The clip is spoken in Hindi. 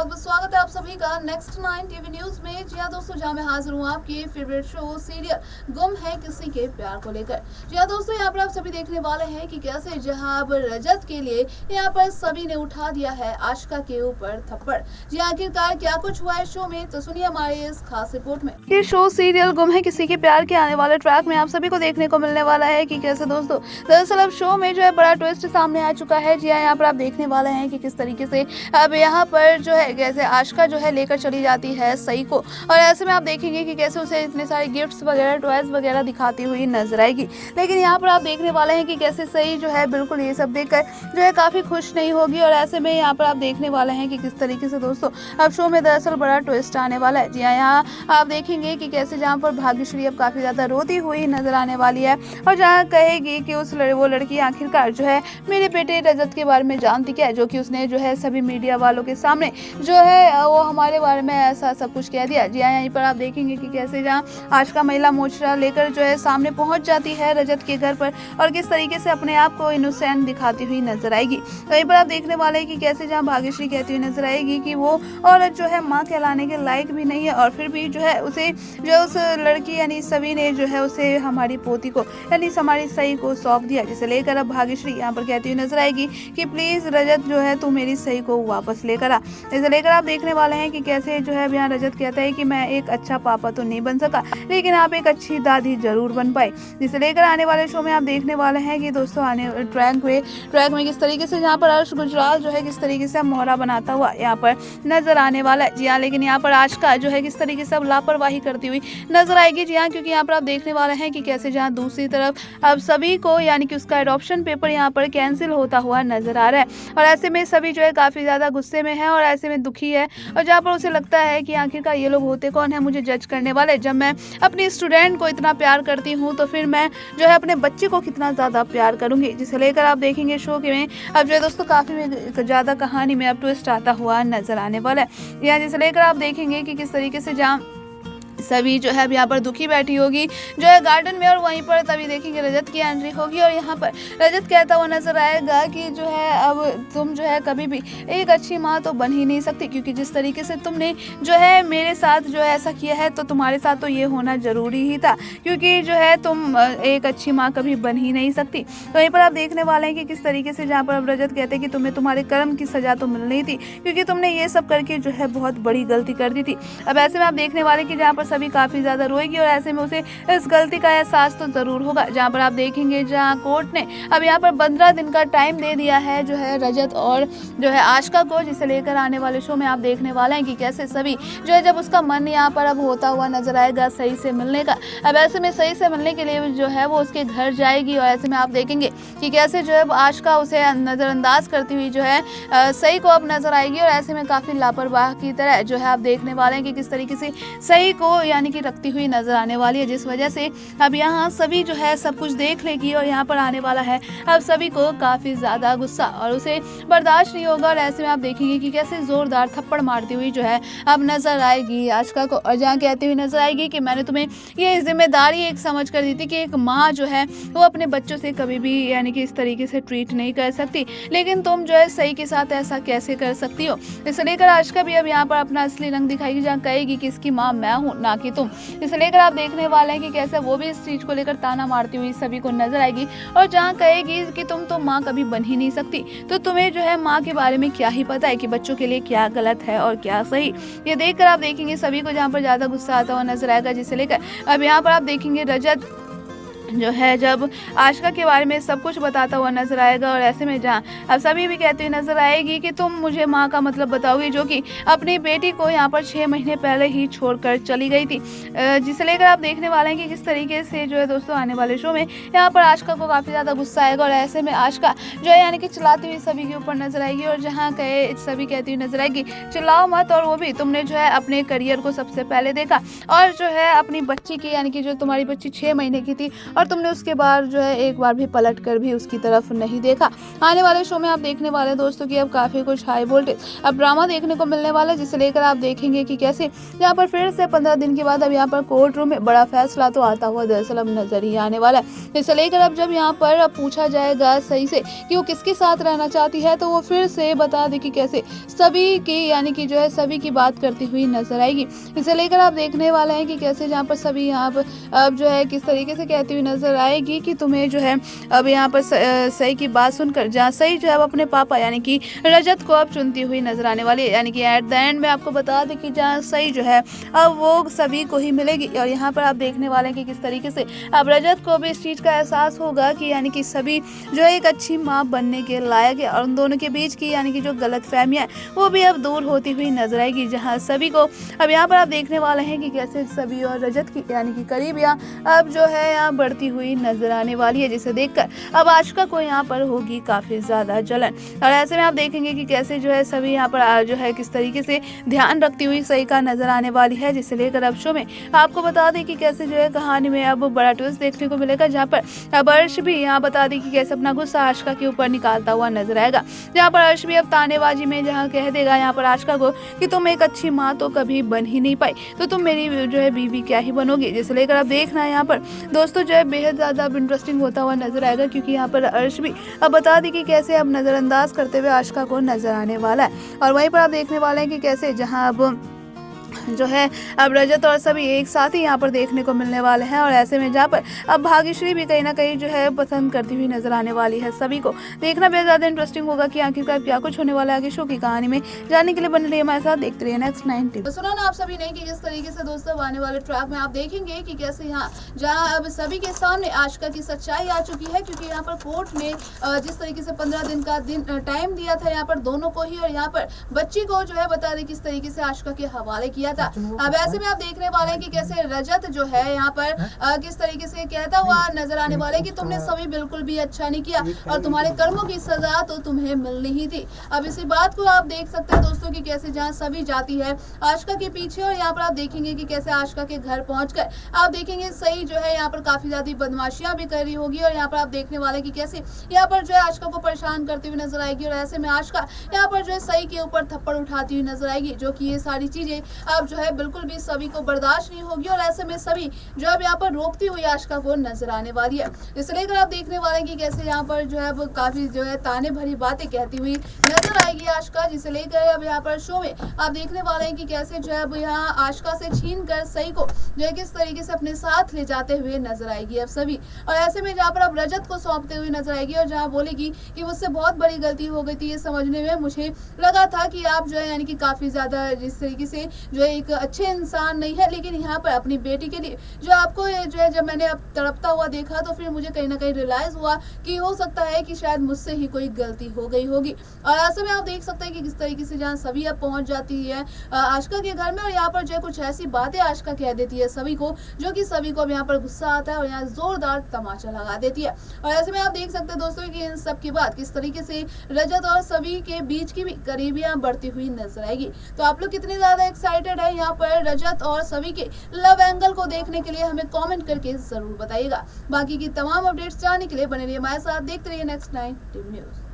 बहुत बहुत स्वागत है आप सभी का नेक्स्ट 9 टीवी न्यूज में। जी हाँ दोस्तों, जहाँ मैं हाजिर हूँ आपके फेवरेट शो सीरियल गुम है किसी के प्यार को लेकर। जी हाँ दोस्तों, यहाँ पर आप सभी देखने वाले हैं कि कैसे जहाँ अब रजत के लिए यहाँ पर सभी ने उठा दिया है आशिका के ऊपर थप्पड़। जी आखिरकार क्या कुछ हुआ है शो में, तो सुनिए हमारे इस खास रिपोर्ट में। ये शो सीरियल गुम है किसी के प्यार के आने वाले ट्रैक में आप सभी को देखने को मिलने वाला है कि कैसे दोस्तों दरअसल अब शो में जो है बड़ा ट्विस्ट सामने आ चुका है। जी हाँ, यहाँ पर आप देखने वाले हैं कि किस तरीके से अब यहाँ पर जो है कैसे आशिका जो है लेकर चली जाती है सई को, और ऐसे में आप देखेंगे कि कैसे उसे इतने सारे गिफ्ट्स वगैरह टॉयज वगैरह दिखाती हुई नजर आएगी। लेकिन यहाँ पर आप देखने वाले हैं कि कैसे सई जो है बिल्कुल ये सब देखकर जो है काफी खुश नहीं होगी, और ऐसे में यहाँ पर आप देखने वाले हैं कि किस तरीके से दोस्तों अब शो में दरअसल बड़ा ट्विस्ट आने वाला है। जी हाँ, यहाँ आप देखेंगे कि कैसे जहाँ पर भाग्यश्री अब काफी ज्यादा रोती हुई नजर आने वाली है, और जहाँ कहेगी कि वो लड़की आखिरकार जो है मेरे बेटे रजत के बारे में जानती क्या है, जो कि उसने जो है सभी मीडिया वालों के सामने जो है वो हमारे बारे में ऐसा सब कुछ कह दिया। जी हाँ, यहीं पर आप देखेंगे कि कैसे जहाँ आशिका महिला मोर्चा लेकर जो है सामने पहुंच जाती है रजत के घर पर, और किस तरीके से अपने आप को इनोसेंट दिखाती हुई नजर आएगी। वहीं पर आप देखने वाले हैं कि कैसे जहाँ भाग्यश्री कहती हुई नजर आएगी कि वो औरत जो है माँ कहलाने के लायक भी नहीं है, और फिर भी जो है उसे जो उस लड़की यानी सभी ने जो है उसे हमारी पोती को यानी हमारी सही को सौंप दिया, जिसे लेकर अब भाग्यश्री यहाँ पर कहती हुई नजर आएगी कि प्लीज रजत जो है तू मेरी सही को वापस लेकर आ। इसे लेकर आप देखने वाले हैं कि कैसे जो है यहाँ रजत कहता है कि मैं एक अच्छा पापा तो नहीं बन सका, लेकिन आप एक अच्छी दादी जरूर बन पाए। जिसे लेकर आने वाले शो में आप देखने वाले हैं कि दोस्तों आने ट्रैक में किस तरीके से यहाँ पर अर्श गुजराल जो है किस तरीके से मोहरा बनाता हुआ यहाँ पर नजर आने वाला है। जी हाँ, लेकिन यहाँ पर आशिका जो है किस तरीके से अब लापरवाही करती हुई नजर आएगी। जी हाँ, क्योंकि यहाँ पर आप देखने वाले हैं कि कैसे जहाँ दूसरी तरफ अब सभी को यानी कि उसका एडॉप्शन पेपर यहाँ पर कैंसिल होता हुआ नजर आ रहा है, और ऐसे में सभी जो है काफी ज्यादा गुस्से में है और ऐसे में दुखी है, और जहाँ पर उसे लगता है कि आखिरकार ये लोग होते कौन है मुझे जज करने वाले। जब मैं अपनी स्टूडेंट को इतना प्यार करती हूँ तो फिर मैं जो है अपने बच्चे को कितना ज्यादा प्यार करूंगी। जिसे लेकर आप देखेंगे शो के में अब जो है दोस्तों काफी ज्यादा कहानी में अब ट्विस्ट आता हुआ नजर आने वाला है। यहाँ जिसे लेकर आप देखेंगे कि किस तरीके से जहाँ सभी जो है अब यहाँ पर दुखी बैठी होगी जो है गार्डन में, और वहीं पर तभी देखेंगे रजत की एंट्री होगी, और यहाँ पर रजत कहता हुआ नजर आएगा कि जो है अब तुम जो है कभी भी एक अच्छी माँ तो बन ही नहीं सकती, क्योंकि जिस तरीके से तुमने जो है मेरे साथ जो है ऐसा किया है तो तुम्हारे साथ तो ये होना जरूरी ही था, क्योंकि जो है तुम एक अच्छी माँ कभी बन ही नहीं सकती। तो वहीं पर आप देखने वाले हैं कि किस तरीके से जहाँ पर अब रजत कहते हैं कि तुम्हें तुम्हारे कर्म की सजा तो मिलनी थी, क्योंकि तुमने ये सब करके जो है बहुत बड़ी गलती कर दी थी। अब ऐसे में आप देखने वाले कि जहाँ पर सभी काफी ज्यादा रोएगी, और ऐसे में उसे इस गलती का एहसास तो जरूर होगा। जहाँ पर आप देखेंगे जहाँ कोर्ट ने अब यहाँ पर 15 दिन का टाइम दे दिया है जो है रजत और जो है आशिका को, जिसे लेकर आने वाले शो में आप देखने वाले हैं कि कैसे सभी जो है जब उसका मन यहाँ पर अब होता हुआ नजर आएगा सही से मिलने का। अब ऐसे में सही से मिलने के लिए जो है वो उसके घर जाएगी, और ऐसे में आप देखेंगे कि कैसे जो है आशिका उसे नजरअंदाज करती हुई जो है सही को अब नजर आएगी, और ऐसे में काफी लापरवाह की तरह जो है आप देखने वाले हैं कि किस तरीके से सही को यानी कि रखती हुई नजर आने वाली है, जिस वजह से अब यहाँ सभी जो है सब कुछ देख लेगी, और यहाँ पर आने वाला है अब सभी को काफी ज्यादा गुस्सा, और उसे बर्दाश्त नहीं होगा, और ऐसे में आप देखेंगे कि कैसे जोरदार थप्पड़ मारती हुई जो है अब नजर आएगी आशिका को, और जहाँ कहती हुई नजर आएगी कि मैंने तुम्हें ये जिम्मेदारी एक समझ कर दी थी कि एक माँ जो है वो अपने बच्चों से कभी भी यानी कि इस तरीके से ट्रीट नहीं कर सकती, लेकिन तुम जो है सही के साथ ऐसा कैसे कर सकती हो। इसे लेकर आशिका भी अब यहाँ पर अपना असली रंग दिखाएगी, जहाँ कहेगी कि इसकी माँ मैं हूँ ना कि तुम। इसे लेकर आप देखने वाले हैं कि कैसे वो भी इस चीज को लेकर ताना मारती हुई सभी को नजर आएगी, और जहाँ कहेगी कि तुम तो माँ कभी बन ही नहीं सकती, तो तुम्हें जो है माँ के बारे में क्या ही पता है कि बच्चों के लिए क्या गलत है और क्या सही। ये देखकर आप देखेंगे सभी को जहाँ पर ज्यादा गुस्सा आता हुआ नजर आएगा, जिसे लेकर अब यहाँ पर आप देखेंगे रजत जो है जब आशिका के बारे में सब कुछ बताता हुआ नजर आएगा, और ऐसे में जहाँ अब सभी भी कहती हुई नजर आएगी कि तुम मुझे माँ का मतलब बताओगी जो कि अपनी बेटी को यहाँ पर 6 महीने पहले ही छोड़कर चली गई थी। जिसे लेकर आप देखने वाले हैं कि किस तरीके से जो है दोस्तों आने वाले शो में यहाँ पर आशिका को काफी ज्यादा गुस्सा आएगा, और ऐसे में आशिका जो है यानी कि चिल्लाती हुई सभी के ऊपर नजर आएगी, और जहाँ कहे सभी कहती हुई नजर आएगी चिल्लाओ मत, और वो भी तुमने जो है अपने करियर को सबसे पहले देखा, और जो है अपनी बच्ची की यानी कि जो तुम्हारी बच्ची 6 महीने की थी और तुमने उसके बाद जो है एक बार भी पलट कर भी उसकी तरफ नहीं देखा। आने वाले शो में आप देखने वाले हैं दोस्तों कि अब काफ़ी कुछ हाई वोल्टेज अब ड्रामा देखने को मिलने वाला है, जिसे लेकर आप देखेंगे कि कैसे यहाँ पर फिर से 15 दिन के बाद अब यहाँ पर कोर्ट रूम में बड़ा फैसला तो आता हुआ दरअसल अब नजर ही आने वाला है। इसे लेकर अब जब यहाँ पर अब पूछा जाएगा सही से कि वो किसके साथ रहना चाहती है, तो वो फिर से बता दे कि कैसे सभी की यानी कि जो है सभी की बात करती हुई नजर आएगी। इसे लेकर आप देखने वाले हैं कि कैसे जहाँ पर सभी यहाँ पर अब जो है किस तरीके से कहती हुई नजर आएगी कि तुम्हें जो है अब यहाँ पर सही की बात सुनकर जहाँ सही जो है अब अपने पापा यानी कि रजत को अब चुनती हुई नजर आने वाली है। यानी कि एट द एंड में आपको बता दें कि जहाँ सही जो है अब वो सभी को ही मिलेगी। और यहाँ पर आप देखने वाले हैं कि किस तरीके से अब रजत को भी इस चीज़ का एहसास होगा कि यानी कि सभी जो है एक अच्छी माँ बनने के लायक है, और उन दोनों के बीच की यानी कि जो गलत फहमियाँ वो भी अब दूर होती हुई नजर आएगी। जहाँ सभी को अब यहाँ पर आप देखने वाले हैं कि कैसे सभी और रजत की यानी कि करीब अब जो है यहाँ बढ़ती हुई नजर आने वाली है, जिसे देखकर अब आशिका को यहाँ पर होगी काफी ज्यादा जलन। और ऐसे में आप देखेंगे कि कैसे जो है सभी यहाँ पर जो है किस तरीके से ध्यान रखती हुई सही का नजर आने वाली है, जिसे लेकर अब शो में आपको बता दें कि कैसे जो है कहानी में अब बड़ा ट्विस्ट देखने को मिलेगा, जहाँ पर अब अर्श भी यहाँ बता दें कि कैसे अपना गुस्सा आशिका के ऊपर निकालता हुआ नजर आएगा। जहाँ पर अर्श भी अब तानेबाजी में जहाँ कह देगा यहाँ पर आशिका को कि तुम एक अच्छी माँ तो कभी बन ही नहीं पाई, तो तुम मेरी जो है बीवी क्या ही बनोगी। जिसे लेकर अब देखना है यहाँ पर दोस्तों जो है बेहद ज़्यादा इंटरेस्टिंग होता हुआ नजर आएगा, क्योंकि यहाँ पर अर्श भी अब बता दी कि कैसे अब नज़रअंदाज करते हुए आशिका को नजर आने वाला है। और वहीं पर आप देखने वाले हैं कि कैसे जहाँ अब जो है अब रजत और सभी एक साथ ही यहाँ पर देखने को मिलने वाले हैं। और ऐसे में जहाँ पर अब भाग्यश्री भी कहीं ना कहीं जो है पसंद करती हुई नजर आने वाली है। सभी को देखना बेहद ज़्यादा इंटरेस्टिंग होगा कि आखिरकार क्या कुछ होने वाला है आगे शो की कहानी में। जानने के लिए बने रहिए हमारे साथ, देखते रहिए नेक्स्ट 90। तो सुना ना आप सभी ने कि किस तरीके से दोस्तों आने वाले ट्रैक में आप देखेंगे कि कैसे यहाँ जहाँ अब सभी के सामने आशिका की सच्चाई आ चुकी है, क्योंकि यहाँ पर कोर्ट ने जिस तरीके से 15 दिन का टाइम दिया था यहाँ पर दोनों को ही, और यहाँ पर बच्ची को जो है बता दें किस तरीके से आशिका के हवाले किया था। अब ऐसे में आप देखने वाले हैं कि कैसे रजत जो है यहाँ पर किस तरीके से कहता हुआ नजर आने वाले कि तुमने सभी बिल्कुल भी अच्छा नहीं किया और तुम्हारे कर्मों की सजा तो तुम्हें मिलनी ही थी। अब इसी बात को आप देख सकते हैं दोस्तों कि कैसे जहाँ सभी जाती है आशिका के पीछे, और यहाँ पर आप देखेंगे कि कैसे आशिका के घर पहुंचकर आप देखेंगे सही जो है यहाँ पर काफी ज्यादा बदमाशियां भी कर रही होगी, और यहाँ पर आप देखने वाले कि कैसे यहाँ पर जो है आशिका को परेशान करती हुई नजर आएगी। और ऐसे में आशिका यहाँ पर जो है सही के ऊपर थप्पड़ उठाती हुई नजर आएगी, जो कि ये सारी चीजें अब जो है बिल्कुल भी सभी को बर्दाश्त नहीं होगी। और ऐसे में सभी जो अब यहाँ पर रोकती हुई आशिका को नजर आने वाली है। इसे लेकर आप देखने वाले हैं कि कैसे यहाँ पर जो है अब काफी जो है ताने भरी बातें कहती हुई नजर आएगी आशिका, जिसे लेकर अब यहाँ पर शो में आप देखने वाले हैं कि कैसे जो है अब यहाँ आशिका से छीन कर सही को जो है किस तरीके से अपने साथ ले जाते हुए नजर आएगी अब सभी। और ऐसे में जहाँ पर अब रजत को सौंपते हुए नजर आएगी, और जहाँ बोलेगी कि मुझसे बहुत बड़ी गलती हो गई थी, ये समझने में मुझे लगा था कि आप जो है यानी कि काफी ज्यादा जिस तरीके से जो है एक अच्छे इंसान नहीं है, लेकिन यहाँ पर अपनी बेटी के लिए जो आपको जो है जब मैंने अब तड़पता हुआ देखा तो फिर मुझे कहीं ना कहीं रियलाइज हुआ कि हो सकता है कि शायद मुझसे ही कोई गलती हो गई होगी। और ऐसे में आप देख सकते हैं कि किस तरीके से जहाँ सभी अब पहुंच जाती है आशिका के घर में, और यहाँ पर जो है कुछ ऐसी बातें आशिका कह देती है सभी को, जो कि सभी को अब यहाँ पर गुस्सा आता है और यहाँ जोरदार तमाचा लगा देती है। और ऐसे में आप देख सकते हैं दोस्तों कि इन सब के बाद किस तरीके से रजत और सभी के बीच की भी करीबियां बढ़ती हुई नजर आएगी। तो आप लोग कितने ज्यादा एक्साइटेड है यहाँ पर रजत और सभी के लव एंगल को देखने के लिए हमें कमेंट करके जरूर बताइएगा। बाकी की तमाम अपडेट्स जानने के लिए बने रहिए हमारे साथ, देखते रहिए नेक्स्ट 9 टीवी न्यूज।